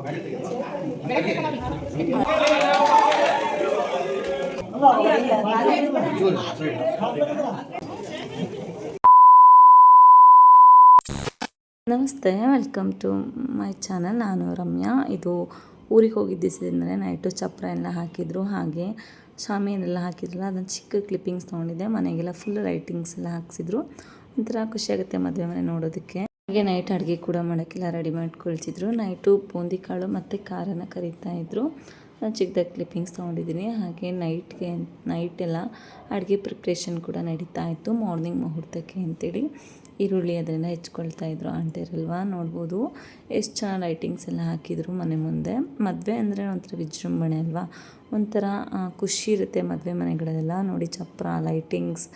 ನಮಸ್ತೆ, welcome to my channel. ನಾನು ರಮ್ಯಾ. ಇದು ಊರಿಗೆ ಹೋಗಿದ್ದಿಸಿದ್ರೆ ನೈಟು ಚಪ್ರ ಎಲ್ಲ ಹಾಕಿದ್ರು, ಹಾಗೆ ಶಾಮಿಯನ್ನೆಲ್ಲ ಹಾಕಿದ್ರಲ್ಲ, ಅದನ್ನು ಚಿಕ್ಕ ಕ್ಲಿಪ್ಪಿಂಗ್ಸ್ ತೊಗೊಂಡಿದ್ದೆ. ಮನೆಗೆಲ್ಲ ಫುಲ್ ಲೈಟಿಂಗ್ಸ್ ಎಲ್ಲ ಹಾಕ್ಸಿದ್ರು. ಒಂಥರ ಖುಷಿಯಾಗುತ್ತೆ ಮದುವೆ ಮನೆ ನೋಡೋದಕ್ಕೆ. ಹಾಗೆ ನೈಟ್ ಅಡುಗೆ ಕೂಡ ಮಾಡೋಕ್ಕೆಲ್ಲ ರೆಡಿ ಮಾಡ್ಕೊಳ್ತಿದ್ರು. ನೈಟು ಬೂಂದಿ ಕಾಳು ಮತ್ತು ಖಾರನ ಕರೀತಾಯಿದ್ರು. ನಾನು ಚಿಕ್ಕದಾಗಿ ಕ್ಲಿಪ್ಪಿಂಗ್ಸ್ ತೊಗೊಂಡಿದ್ದೀನಿ. ಹಾಗೆ ನೈಟೆಲ್ಲ ಅಡುಗೆ ಪ್ರಿಪ್ರೇಷನ್ ಕೂಡ ನಡೀತಾ ಇತ್ತು, ಮಾರ್ನಿಂಗ್ ಮುಹೂರ್ತಕ್ಕೆ ಅಂತೇಳಿ. ಈರುಳ್ಳಿ ಅದನ್ನು ಹೆಚ್ಕೊಳ್ತಾಯಿದ್ರು ಆಂಟಿಯರಲ್ವಾ, ನೋಡ್ಬೋದು ಎಷ್ಟು ಚೆನ್ನಾಗಿ ಲೈಟಿಂಗ್ಸ್ ಎಲ್ಲ ಹಾಕಿದ್ರು ಮನೆ ಮುಂದೆ. ಮದುವೆ ಅಂದರೆ ಒಂಥರ ವಿಜೃಂಭಣೆ ಅಲ್ವಾ, ಒಂಥರ ಖುಷಿ ಇರುತ್ತೆ ಮದುವೆ ಮನೆಗಳಲ್ಲೆಲ್ಲ. ನೋಡಿ, ಚಪ್ರ, ಲೈಟಿಂಗ್ಸ್,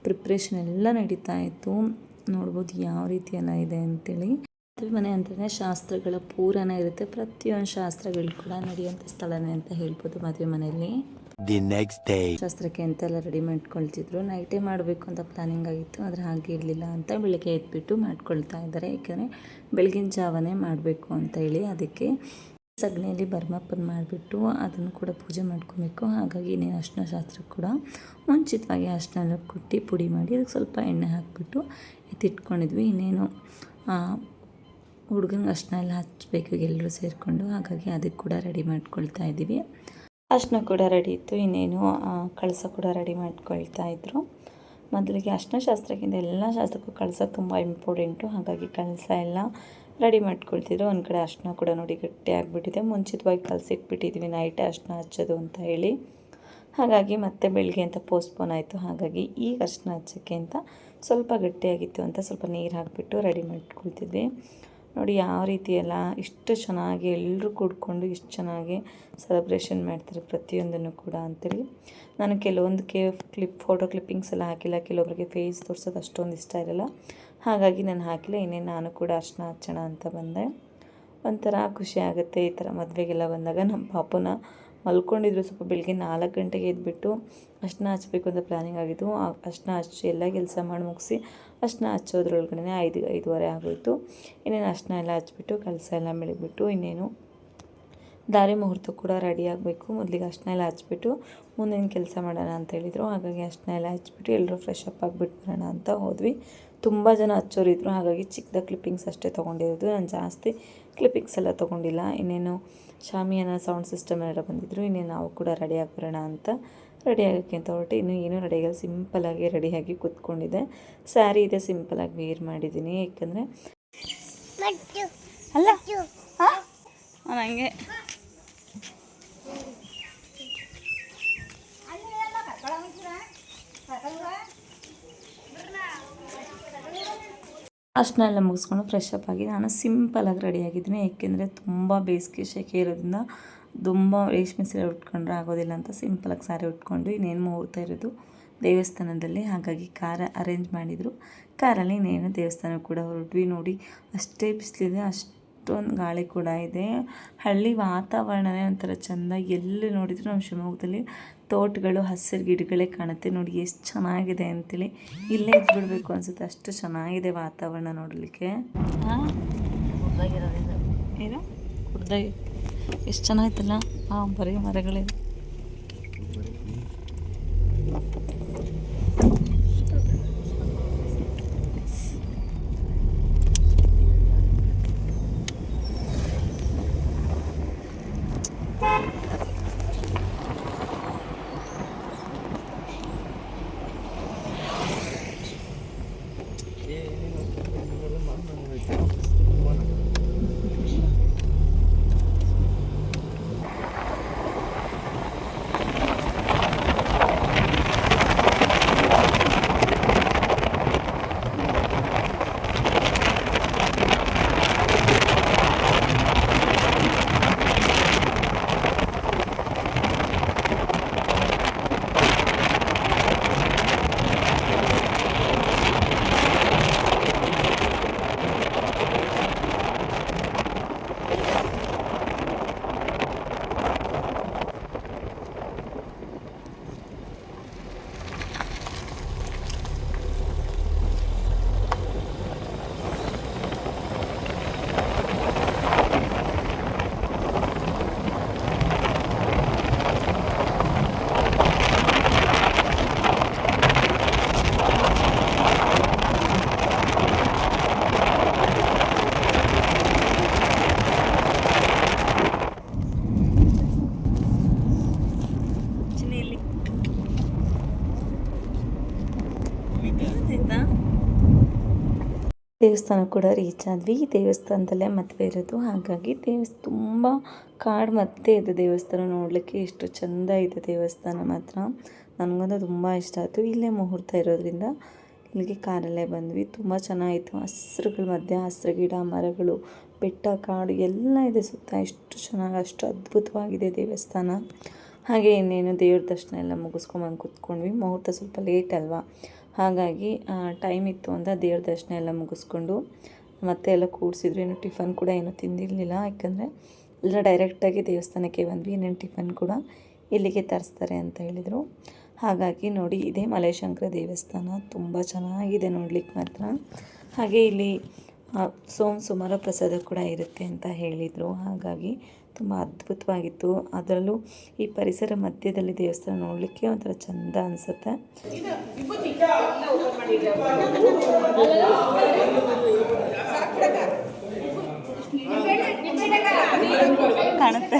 ಪ್ರಿಪ್ರೇಷನ್ ಎಲ್ಲ ನಡೀತಾ ಇತ್ತು. ನೋಡ್ಬೋದು ಯಾವ ರೀತಿ ಎಲ್ಲ ಇದೆ ಅಂತೇಳಿ. ಮದುವೆ ಮನೆ ಅಂತಲೇ ಶಾಸ್ತ್ರಗಳ ಪೂರಣ ಇರುತ್ತೆ. ಪ್ರತಿಯೊಂದು ಶಾಸ್ತ್ರಗಳು ಕೂಡ ನಡೆಯುವಂಥ ಸ್ಥಳನೇ ಅಂತ ಹೇಳ್ಬೋದು ಮದುವೆ ಮನೆಯಲ್ಲಿ. ಶಾಸ್ತ್ರಕ್ಕೆ ಅಂತೆಲ್ಲ ರೆಡಿ ಮಾಡ್ಕೊಳ್ತಿದ್ರು. ನೈಟೇ ಮಾಡಬೇಕು ಅಂತ ಪ್ಲಾನಿಂಗ್ ಆಗಿತ್ತು, ಆದರೆ ಹಾಗೆ ಇರಲಿಲ್ಲ ಅಂತ ಬೆಳಗ್ಗೆ ಎದ್ಬಿಟ್ಟು ಮಾಡ್ಕೊಳ್ತಾ ಇದ್ದಾರೆ. ಏಕೆಂದರೆ ಬೆಳಗಿನ ಜಾವನೇ ಮಾಡಬೇಕು ಅಂತ ಹೇಳಿ. ಅದಕ್ಕೆ ಸಗಣಿಯಲ್ಲಿ ಬರ್ಮಪ್ಪನ ಮಾಡಿಬಿಟ್ಟು ಅದನ್ನು ಕೂಡ ಪೂಜೆ ಮಾಡ್ಕೊಬೇಕು. ಹಾಗಾಗಿ ಇನ್ನೇನು ಅರ್ಶಿನ ಶಾಸ್ತ್ರ ಕೂಡ ಮುಂಚಿತವಾಗಿ ಅರ್ಶಿನ ಕುಟ್ಟಿ ಪುಡಿ ಮಾಡಿ ಅದಕ್ಕೆ ಸ್ವಲ್ಪ ಎಣ್ಣೆ ಹಾಕಿಬಿಟ್ಟು ಎತ್ತಿಟ್ಕೊಂಡಿದ್ವಿ. ಇನ್ನೇನು ಹುಡುಗನಿಗೆ ಅರ್ಶಿನ ಎಲ್ಲ ಹಚ್ಚಬೇಕು ಎಲ್ಲರೂ ಸೇರಿಕೊಂಡು. ಹಾಗಾಗಿ ಅದಕ್ಕೆ ಕೂಡ ರೆಡಿ ಮಾಡ್ಕೊಳ್ತಾ ಇದ್ದೀವಿ. ಅರ್ಶಿನ ಕೂಡ ರೆಡಿ ಇತ್ತು. ಇನ್ನೇನು ಕಳಸ ಕೂಡ ರೆಡಿ ಮಾಡ್ಕೊಳ್ತಾ ಇದ್ರು. ಮೊದಲಿಗೆ ಅರ್ಶಿನ ಶಾಸ್ತ್ರಕ್ಕಿಂತ ಎಲ್ಲ ಶಾಸ್ತ್ರಕ್ಕೂ ಕಳಸ ತುಂಬ ಇಂಪಾರ್ಟೆಂಟು. ಹಾಗಾಗಿ ಕಳಸ ಎಲ್ಲ ರೆಡಿ ಮಾಡ್ಕೊಳ್ತಿದ್ರು. ಒಂದು ಕಡೆ ಅರ್ಶಿನ ಕೂಡ ನೋಡಿ ಗಟ್ಟಿ ಆಗಿಬಿಟ್ಟಿದೆ. ಮುಂಚಿತವಾಗಿ ಕಲಸಿಟ್ಬಿಟ್ಟಿದ್ವಿ ನೈಟೇ ಅರ್ಶಿನ ಹಚ್ಚೋದು ಅಂತ ಹೇಳಿ. ಹಾಗಾಗಿ ಮತ್ತೆ ಬೆಳಗ್ಗೆ ಅಂತ ಪೋಸ್ಟ್ಪೋನ್ ಆಯಿತು. ಹಾಗಾಗಿ ಈಗ ಅರ್ಶಿನ ಹಚ್ಚೋಕ್ಕೆ ಅಂತ ಸ್ವಲ್ಪ ಗಟ್ಟಿಯಾಗಿತ್ತು ಅಂತ ಸ್ವಲ್ಪ ನೀರು ಹಾಕಿಬಿಟ್ಟು ರೆಡಿ ಮಾಡ್ಕೊಳ್ತಿದ್ವಿ. ನೋಡಿ ಯಾವ ರೀತಿ ಎಲ್ಲ ಇಷ್ಟು ಚೆನ್ನಾಗಿ ಎಲ್ಲರೂ ಕೂಡ್ಕೊಂಡು ಇಷ್ಟು ಚೆನ್ನಾಗಿ ಸೆಲೆಬ್ರೇಷನ್ ಮಾಡ್ತಾರೆ ಪ್ರತಿಯೊಂದನ್ನು ಕೂಡ ಅಂತೇಳಿ. ನಾನು ಕೆಲವೊಂದು ಫೋಟೋ ಕ್ಲಿಪ್ಪಿಂಗ್ಸ್ ಎಲ್ಲ ಹಾಕಿಲ್ಲ. ಕೆಲವೊಬ್ಬರಿಗೆ ಫೇಸ್ ತೋರಿಸೋದು ಅಷ್ಟೊಂದು ಇಷ್ಟ ಇರಲ್ಲ, ಹಾಗಾಗಿ ನಾನು ಹಾಕಿಲ್ಲ. ಇನ್ನೇನು ನಾನು ಕೂಡ ಅರ್ಶಿನ ಹಚ್ಚೋಣ ಅಂತ ಬಂದೆ. ಒಂಥರ ಖುಷಿ ಆಗುತ್ತೆ ಈ ಥರ ಮದುವೆಗೆಲ್ಲ ಬಂದಾಗ. ನಮ್ಮ ಪಾಪುನ ಮಲ್ಕೊಂಡಿದ್ರು. ಸ್ವಲ್ಪ ಬೆಳಗ್ಗೆ 4 ಗಂಟೆಗೆ ಎದ್ಬಿಟ್ಟು ಅರ್ಶಿನ ಹಚ್ಚಬೇಕು ಅಂತ ಪ್ಲ್ಯಾನಿಂಗ್ ಆಗಿದ್ದು. ಅರ್ಶಿನ ಹಚ್ಚಿ ಎಲ್ಲ ಕೆಲಸ ಮಾಡಿ ಮುಗಿಸಿ ಅರ್ಶಿನ ಹಚ್ಚೋದ್ರೊಳಗಡೆ 5:30 ಆಗೋಯಿತು. ಇನ್ನೇನು ಅರ್ಶಿನ ಎಲ್ಲ ಹಚ್ಬಿಟ್ಟು ಕಳಸ ಎಲ್ಲ ಮೆಳಗ್ಬಿಟ್ಟು ಇನ್ನೇನು ದಾರಿ ಮುಹೂರ್ತ ಕೂಡ ರೆಡಿ ಆಗಬೇಕು. ಮೊದಲಿಗೆ ಅರ್ಶಿನ ಎಲ್ಲ ಹಚ್ಬಿಟ್ಟು ಮುಂದಿನ ಕೆಲಸ ಮಾಡೋಣ ಅಂತ ಹೇಳಿದರು. ಹಾಗಾಗಿ ಅರ್ಶಿನ ಎಲ್ಲ ಹಚ್ಬಿಟ್ಟು ಎಲ್ಲರೂ ಫ್ರೆಶ್ ಅಪ್ ಆಗಿಬಿಟ್ಟು ಬರೋಣ ಅಂತ ಹೋದ್ವಿ. ತುಂಬ ಜನ ಹಚ್ಚೋರಿದ್ರು, ಹಾಗಾಗಿ ಚಿಕ್ಕದಾಗಿ ಕ್ಲಿಪ್ಪಿಂಗ್ಸ್ ಅಷ್ಟೇ ತೊಗೊಂಡಿರೋದು. ನಾನು ಜಾಸ್ತಿ ಕ್ಲಿಪ್ಪಿಂಗ್ಸ್ ಎಲ್ಲ ತೊಗೊಂಡಿಲ್ಲ. ಇನ್ನೇನು ಶಾಮಿಯಾನ ಸೌಂಡ್ ಸಿಸ್ಟಮ್ ಎಲ್ಲ ಬಂದಿದ್ರು. ಇನ್ನೇನು ನಾವು ಕೂಡ ರೆಡಿಯಾಗಿ ಬರೋಣ ಅಂತ ರೆಡಿ ಆಗೋಕ್ಕೆ ಅಂತ ಹೊರಟು. ಇನ್ನೂ ಏನೂ ರೆಡಿಯಾಗಿ ಸಿಂಪಲಾಗಿ ರೆಡಿಯಾಗಿ ಕೂತ್ಕೊಂಡಿದ್ದೆ. ಸ್ಯಾರಿ ಇದೆ, ಸಿಂಪಲಾಗಿ ವೇರ್ ಮಾಡಿದ್ದೀನಿ. ಏಕೆಂದರೆ ಅಲ್ಲ ನನಗೆ ಅಷ್ಟನ್ನ ಎಲ್ಲ ಮುಗಿಸ್ಕೊಂಡು ಫ್ರೆಶ್ ಅಪ್ ಆಗಿ ನಾನು ಸಿಂಪಲಾಗಿ ರೆಡಿಯಾಗಿದ್ದೀನಿ. ಏಕೆಂದರೆ ತುಂಬ ಬೇಸಿಗೆ ಸೆಕೆ ಇರೋದ್ರಿಂದ ತುಂಬ ರೇಷ್ಮೆ ಸೀರೆ ಉಟ್ಕೊಂಡ್ರೆ ಆಗೋದಿಲ್ಲ ಅಂತ ಸಿಂಪಲಾಗಿ ಸ್ಯಾರಿ ಉಟ್ಕೊಂಡು ಇನ್ನೇನು ಮುಹೂರ್ತ ಇರೋದು ದೇವಸ್ಥಾನದಲ್ಲಿ. ಹಾಗಾಗಿ ಕಾರ್ ಅರೇಂಜ್ ಮಾಡಿದರು. ಕಾರಲ್ಲಿ ಇನ್ನೇನು ದೇವಸ್ಥಾನ ಕೂಡ ಹೊರಟ್ವಿ. ನೋಡಿ ಅಷ್ಟೇ ಬಿಸಿಲಿದೆ, ಅಷ್ಟೊಂದು ಗಾಳಿ ಕೂಡ ಇದೆ. ಹಳ್ಳಿ ವಾತಾವರಣನೇ ಒಂಥರ ಚೆಂದ. ಎಲ್ಲಿ ನೋಡಿದ್ರು ನಮ್ಮ ಶಿವಮೊಗ್ಗದಲ್ಲಿ ತೋಟಗಳು, ಹಸಿರು ಗಿಡಗಳೇ ಕಾಣುತ್ತೆ. ನೋಡಿ ಎಷ್ಟು ಚೆನ್ನಾಗಿದೆ ಅಂತೇಳಿ. ಇಲ್ಲೇ ಇದ್ಬಿಡ್ಬೇಕು ಅನಿಸುತ್ತೆ, ಅಷ್ಟು ಚೆನ್ನಾಗಿದೆ ವಾತಾವರಣ ನೋಡಲಿಕ್ಕೆ. ಏನು ಕುಡ್ದಾಗಿ ಎಷ್ಟು ಚೆನ್ನಾಯ್ತಲ್ಲ. ಬರೀ ಮರಗಳಿದೆ. ದೇವಸ್ಥಾನ ಕೂಡ ರೀಚ್ ಆದ್ವಿ. ಈ ದೇವಸ್ಥಾನದಲ್ಲೇ ಮದುವೆ ಇರೋದು, ಹಾಗಾಗಿ ತುಂಬ ಕಾಡು ಮಧ್ಯೆ ಇದೆ ದೇವಸ್ಥಾನ. ನೋಡಲಿಕ್ಕೆ ಎಷ್ಟು ಚೆಂದ ಇದೆ ದೇವಸ್ಥಾನ ಮಾತ್ರ. ನನಗಂತೂ ತುಂಬ ಇಷ್ಟ ಆಯಿತು. ಇಲ್ಲೇ ಮುಹೂರ್ತ ಇರೋದ್ರಿಂದ ಇಲ್ಲಿಗೆ ಕಾರಲ್ಲೇ ಬಂದ್ವಿ. ತುಂಬ ಚೆನ್ನಾಗಿತ್ತು. ಹಸ್ರುಗಳ ಮಧ್ಯೆ ಹಸಿರು ಗಿಡ ಮರಗಳು, ಬೆಟ್ಟ ಕಾಡು ಎಲ್ಲ ಇದೆ ಸುತ್ತ. ಎಷ್ಟು ಚೆನ್ನಾಗಿ, ಅಷ್ಟು ಅದ್ಭುತವಾಗಿದೆ ದೇವಸ್ಥಾನ. ಹಾಗೆ ಇನ್ನೇನು ದೇವ್ರ ದರ್ಶನ ಎಲ್ಲ ಮುಗಿಸ್ಕೊಂಬಂದು ಕೂತ್ಕೊಂಡ್ವಿ. ಮುಹೂರ್ತ ಸ್ವಲ್ಪ ಲೇಟ್ ಅಲ್ವಾ, ಹಾಗಾಗಿ ಟೈಮ್ ಇತ್ತು ಅಂತ ದೇವ್ರ ದರ್ಶನ ಎಲ್ಲ ಮುಗಿಸ್ಕೊಂಡು ಮತ್ತೆ ಎಲ್ಲ ಕೂಡಿಸಿದ್ರು. ಇನ್ನು ಟಿಫನ್ ಕೂಡ ಏನೂ ತಿಂದಿರಲಿಲ್ಲ, ಯಾಕಂದರೆ ಎಲ್ಲ ಡೈರೆಕ್ಟಾಗಿ ದೇವಸ್ಥಾನಕ್ಕೆ ಬಂದ್ವಿ. ಇನ್ನೇನು ಟಿಫನ್ ಕೂಡ ಇಲ್ಲಿಗೆ ತರಿಸ್ತಾರೆ ಅಂತ ಹೇಳಿದರು. ಹಾಗಾಗಿ ನೋಡಿ, ಇದೇ ಮಲೆಶಂಕರ ದೇವಸ್ಥಾನ. ತುಂಬ ಚೆನ್ನಾಗಿದೆ ನೋಡ್ಲಿಕ್ಕೆ ಮಾತ್ರ. ಹಾಗೆ ಇಲ್ಲಿ ಸುಮಾರು ಪ್ರಸಾದ ಕೂಡ ಇರುತ್ತೆ ಅಂತ ಹೇಳಿದರು. ಹಾಗಾಗಿ ತುಂಬ ಅದ್ಭುತವಾಗಿತ್ತು. ಅದರಲ್ಲೂ ಈ ಪರಿಸರ ಮಧ್ಯದಲ್ಲಿ ದೇವಸ್ಥಾನ ನೋಡಲಿಕ್ಕೆ ಒಂಥರ ಚೆಂದ ಅನಿಸುತ್ತೆ. ಕಾಣುತ್ತೆ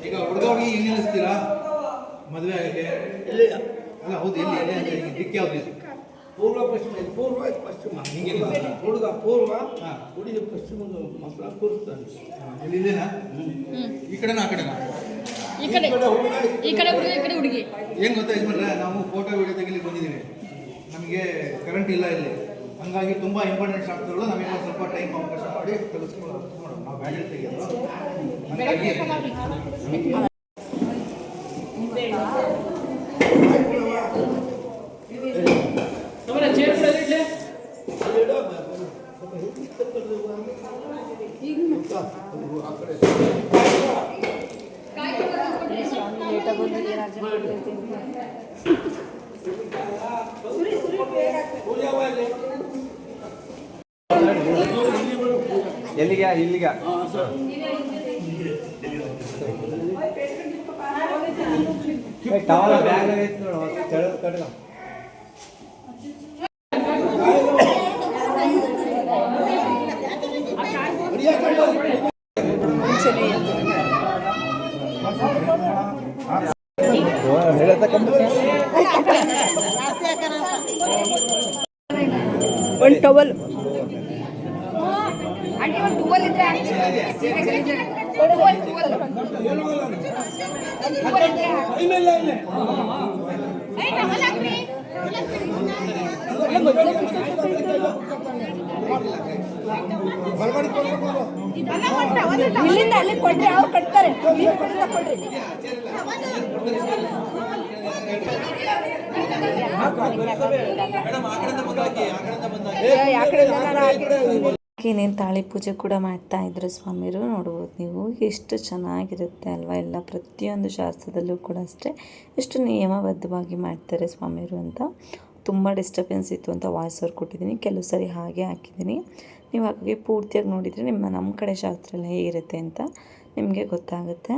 ಈಗ ಹುಡುಗರಿಗೆ ಹೆಂಗೆ ನಿಲ್ಲಿಸ್ತೀರಾ ಮದುವೆ ಆಗಕ್ಕೆ? ಅಲ್ಲ ಹೌದು, ಎಲ್ಲಿ ಎಲ್ಲಿ ಅಂತ ದಿಕ್ಕೆ ಯಾವ್ದು? ಪೂರ್ವ ಪಶ್ಚಿಮ, ಪೂರ್ವ ಪಶ್ಚಿಮ. ಹಿಂಗೆ ಹುಡುಗ ಪೂರ್ವ, ಹುಡುಗಿ ಪಶ್ಚಿಮ ಮಕ್ಕಳ ಕೂರಿಸ್ತಾನೆ. ಇಲ್ಲಿಂದೇನಾ? ಈ ಕಡೆನಾ ಆ ಕಡೆನಾ? ಈ ಕಡೆ ಹುಡುಗ, ಈ ಕಡೆ ಹುಡುಗಿ. ಏನು ಗೊತ್ತಾ ಯಜಮಾನ್ರೆ, ನಾವು ಫೋಟೋ ವಿಡಿಯೋ ತೆಗಿಲಿಕ್ಕೆ ಬಂದಿದ್ದೀವಿ. ನಮಗೆ ಕರೆಂಟ್ ಇಲ್ಲ ಇಲ್ಲಿ, ಹಂಗಾಗಿ ತುಂಬ ಇಂಪಾರ್ಟೆಂಟ್ ಶಾಸ್ತ್ರಗಳು ನಮಗೆ ಒಂದು ಸ್ವಲ್ಪ ಟೈಮ್ ಅವಕಾಶ ಮಾಡಿ ಕಲಿಸ್ಕೊಂಡು ನಾವು ಬ್ಯಾಡಲ್ಲಿ ತೆಗೆಯೋದು. ಹಂಗಾಗಿ ಎಲ್ಲಿಗೆ ಇಲ್ಲಿಗೆ ಟವಲ್ ಬ್ಯಾಗ್ ಐತಿ ನೋಡು, ಕಡ್ಗ ಒಂದು ಟವಲ್ ಇಲ್ಲಿಂದ ಅಲ್ಲಿ ಕೊಟ್ರೆ ಅವ್ರು ಕಟ್ತಾರೆ. ಕೊಡ್ರಿ ಇನ್ನೇನು ತಾಳಿ ಪೂಜೆ ಕೂಡ ಮಾಡ್ತಾಯಿದ್ರು ಸ್ವಾಮಿಯರು. ನೋಡ್ಬೋದು ನೀವು, ಎಷ್ಟು ಚೆನ್ನಾಗಿರುತ್ತೆ ಅಲ್ವಾ. ಎಲ್ಲ ಪ್ರತಿಯೊಂದು ಶಾಸ್ತ್ರದಲ್ಲೂ ಕೂಡ ಅಷ್ಟೇ ಎಷ್ಟು ನಿಯಮಬದ್ಧವಾಗಿ ಮಾಡ್ತಾರೆ ಸ್ವಾಮಿಯರು ಅಂತ. ತುಂಬ ಡಿಸ್ಟರ್ಬೆನ್ಸ್ ಇತ್ತು ಅಂತ ವಾಯ್ಸ್ ಓವರ್ ಕೊಟ್ಟಿದ್ದೀನಿ, ಕೆಲವು ಸರಿ ಹಾಗೆ ಹಾಕಿದ್ದೀನಿ. ನೀವು ಹಾಗಾಗಿ ಪೂರ್ತಿಯಾಗಿ ನೋಡಿದರೆ ನಮ್ಮ ಕಡೆ ಶಾಸ್ತ್ರ ಎಲ್ಲ ಹೇಗಿರುತ್ತೆ ಅಂತ ನಿಮಗೆ ಗೊತ್ತಾಗುತ್ತೆ.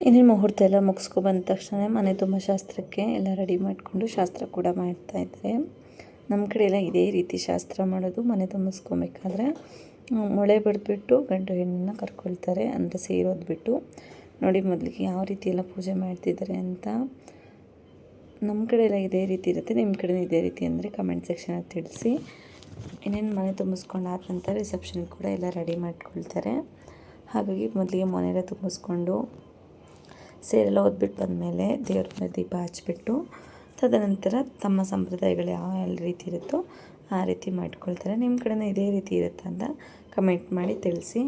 ಇನ್ನೇನು ಮುಹೂರ್ತ ಎಲ್ಲ ಮುಗಿಸ್ಕೊಬಂದ ತಕ್ಷಣ ಮನೆ ತುಂಬ ಶಾಸ್ತ್ರಕ್ಕೆ ಎಲ್ಲ ರೆಡಿ ಮಾಡಿಕೊಂಡು ಶಾಸ್ತ್ರ ಕೂಡ ಮಾಡ್ತಾಯಿದ್ದಾರೆ. ನಮ್ಮ ಕಡೆ ಎಲ್ಲ ಇದೇ ರೀತಿ ಶಾಸ್ತ್ರ ಮಾಡೋದು. ಮನೆ ತುಂಬಿಸ್ಕೊಬೇಕಾದ್ರೆ ಮೊಳೆ ಬಿಡ್ಬಿಟ್ಟು ಗಂಡು ಹೆಣ್ಣನ್ನು ಕರ್ಕೊಳ್ತಾರೆ, ಅಂದರೆ ಸೇರೋದು ಬಿಟ್ಟು. ನೋಡಿ ಮೊದಲಿಗೆ ಯಾವ ರೀತಿ ಎಲ್ಲ ಪೂಜೆ ಮಾಡ್ತಿದ್ದಾರೆ ಅಂತ. ನಮ್ಮ ಕಡೆ ಎಲ್ಲ ಇದೇ ರೀತಿ ಇರುತ್ತೆ, ನಿಮ್ಮ ಕಡೆ ಇದೇ ರೀತಿ ಅಂದರೆ ಕಮೆಂಟ್ ಸೆಕ್ಷನಲ್ಲಿ ತಿಳಿಸಿ. ಇನ್ನೇನು ಮನೆ ತುಂಬಿಸ್ಕೊಂಡು ಆದ ನಂತರ ರಿಸೆಪ್ಷನ್ ಕೂಡ ಎಲ್ಲ ರೆಡಿ ಮಾಡ್ಕೊಳ್ತಾರೆ. ಹಾಗಾಗಿ ಮೊದಲಿಗೆ ಮನೆಯೆಲ್ಲ ತುಂಬಿಸ್ಕೊಂಡು ಸೇರೆಲ್ಲ ಓದ್ಬಿಟ್ಟು ಬಂದಮೇಲೆ ದೇವ್ರ ಮನೆ ದೀಪ ಹಚ್ಬಿಟ್ಟು ತದನಂತರ ತಮ್ಮ ಸಂಪ್ರದಾಯಗಳು ಯಾವ ರೀತಿ ಇರುತ್ತೋ ಆ ರೀತಿ ಮಾಡ್ಕೊಳ್ತಾರೆ. ನಿಮ್ಮ ಕಡೆನೂ ಇದೇ ರೀತಿ ಇರುತ್ತಾ ಅಂತ ಕಮೆಂಟ್ ಮಾಡಿ ತಿಳಿಸಿ.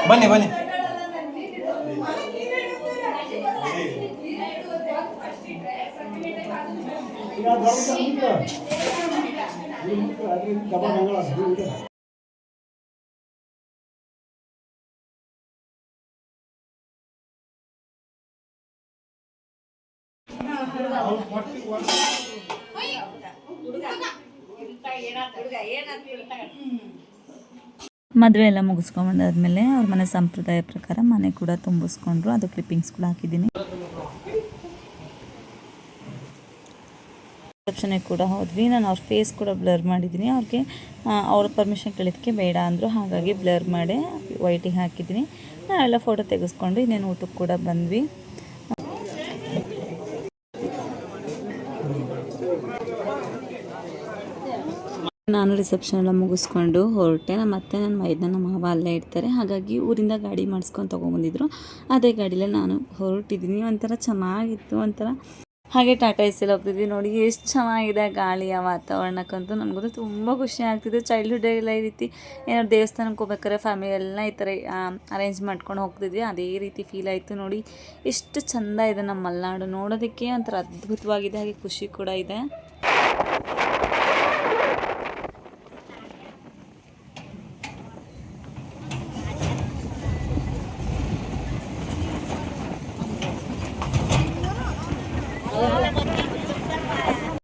ಬನ್ನಿ ಬನ್ನಿ. ಮದುವೆ ಎಲ್ಲ ಮುಗಿಸ್ಕೊಂಬಂದಾದ್ಮೇಲೆ ಅವ್ರ ಮನೆ ಸಂಪ್ರದಾಯ ಪ್ರಕಾರ ಮನೆ ಕೂಡ ತುಂಬಿಸ್ಕೊಂಡ್ರು. ಅದು ಕ್ಲಿಪ್ಪಿಂಗ್ಸ್ ಕೂಡ ಹಾಕಿದ್ದೀನಿ. ರಿಸೆಪ್ಷನ್ಗೆ ಕೂಡ ಹೋದ್ವಿ. ನಾನು ಅವ್ರ ಫೇಸ್ ಕೂಡ ಬ್ಲರ್ ಮಾಡಿದ್ದೀನಿ. ಅವ್ರಿಗೆ ಅವ್ರ ಪರ್ಮಿಷನ್ ಕೇಳಿದ್ದಕ್ಕೆ ಬೇಡ ಅಂದರು, ಹಾಗಾಗಿ ಬ್ಲರ್ ಮಾಡಿ ವೈಟಿಗೆ ಹಾಕಿದ್ದೀನಿ. ನಾವೆಲ್ಲ ಫೋಟೋ ತೆಗೆಸ್ಕೊಂಡು ಇನ್ನೇನು ಊಟಕ್ಕೆ ಕೂಡ ಬಂದ್ವಿ. ನಾನು ರಿಸೆಪ್ಷನ್ ಎಲ್ಲ ಮುಗಿಸ್ಕೊಂಡು ಹೊರಟೆ. ನನ್ನ ಮೈದನ ಮಾವ ಅಲ್ಲೇ ಇರ್ತಾರೆ, ಹಾಗಾಗಿ ಊರಿಂದ ಗಾಡಿ ಮಾಡಿಸ್ಕೊಂಡು ತೊಗೊಂಬಂದಿದ್ರು. ಅದೇ ಗಾಡಿಲೇ ನಾನು ಹೊರಟಿದ್ದೀನಿ. ಒಂಥರ ಚೆನ್ನಾಗಿತ್ತು. ಒಂಥರ ಹಾಗೆ ಟಾಟಾ ಎಸ್ಸಲ್ಲಿ ಹೋಗ್ತಿದ್ವಿ. ನೋಡಿ ಎಷ್ಟು ಚೆನ್ನಾಗಿದೆ ಗಾಳಿಯ ವಾತಾವರಣಕ್ಕಂತೂ ನನಗಂತೂ ತುಂಬ ಖುಷಿ ಆಗ್ತಿದೆ. ಚೈಲ್ಡ್ಹುಡ್ಡೆಲ್ಲ ಈ ರೀತಿ ಏನಾದ್ರು ದೇವಸ್ಥಾನಕ್ಕೆ ಹೋಗ್ಬೇಕಾದ್ರೆ ಫ್ಯಾಮಿಲಿ ಎಲ್ಲ ಈ ಥರ ಅರೇಂಜ್ ಮಾಡ್ಕೊಂಡು ಹೋಗ್ತಿದ್ವಿ. ಅದೇ ರೀತಿ ಫೀಲ್ ಆಯಿತು. ನೋಡಿ ಎಷ್ಟು ಚೆಂದ ಇದೆ ನಮ್ಮ ಮಲೆನಾಡು, ನೋಡೋದಕ್ಕೆ ಒಂಥರ ಅದ್ಭುತವಾಗಿದೆ, ಹಾಗೆ ಖುಷಿ ಕೂಡ ಇದೆ.